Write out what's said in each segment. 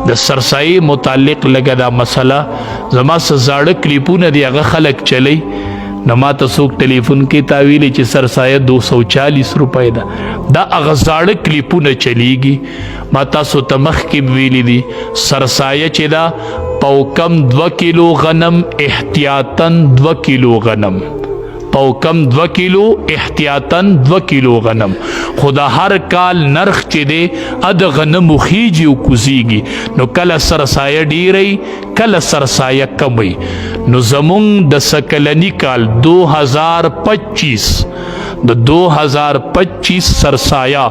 د سرسایې متعلق لږه دا مسله زما څه زاړه کلیپونه دي هغه خلک چلی نو ما ته څوک ټلیفون کې تاویلی چې سرسایه 240 روپۍ ده دا هغه زاړه کلیپونه چلیږي ما تاسو ته مخکې ویلی دي سرسایه چې ده پوکم 2 کیلو غنم احتیاطاً 2 کیلو غنم پوکم 2 کیلو احتیاطاً 2 کیلو غنم خدا هر کال نرخ چې دی اد غنمو خیجی او کوزیږي نو کله سرسایه ډیری کله سرسایه کمی نو زمونږ د سکلنی کال 2025 د 2025 سرسایه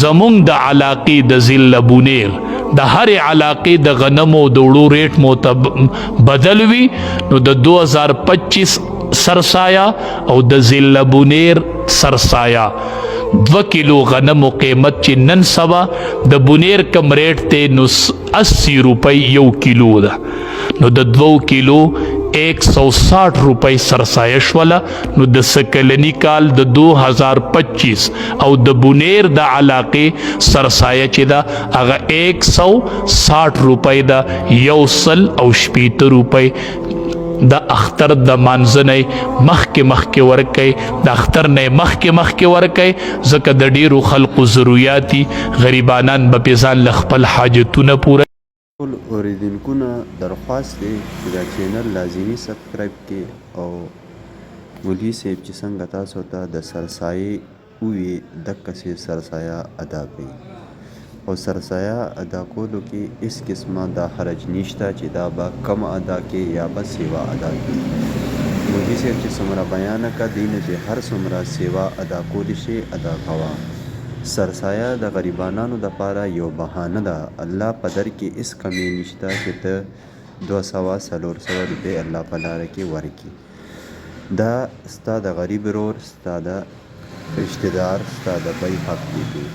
زمونږ د علاقې د ضلع بونیر د هر علاقې د غنمو د وړو ریټ مو بدل وي نو د 2025 سرسایه او د ضلع بونیر سرسایه 2 کیلو غنمو قیمت چې نن سبا د بونیر کم ریټ ته نو 80 روپۍ 1 کیلو ده نو د 2 کیلو 160 روپۍ سرسایه شوله نو د سکلنی کال د 2025 او د بونیر د علاقې سرسایه چې ده هغه 160 روپۍ ده 160 روپۍ د اختر د مانځنی مخکې ورکئ د اختر نه مخکې ورکئ ځکه د ډیرو خلقو ضروریاتي غریبانان به پې ځان له خپل حاجتونه پوره ټول اوریدونکو نه درخواست دی چې دا چینل لازمي سبسکرایب کړئ او مولوي صاحب چې څنګه تاسو ته د سرسایې ووي دقسې سرسایه ادا کړئ او سرسایه ادا کولو کې هیڅ قسمه دا حرج نشته چې دا به کم ادا کې یا به سیوا ادا کړي مولوي صاحب چې څومره بیان کړه دی نه چې هر څومره سیوا ادا کولی شي ادا کوه سرسایه د غریبانانو دپاره یو بهانه ده الله په در کې هیڅ کمی نشته چې ته 200-400 روپۍ الله په لاره کې ورکړي دا ستا د غریب ورور ستا د رشتهدار ستا د بی حق دی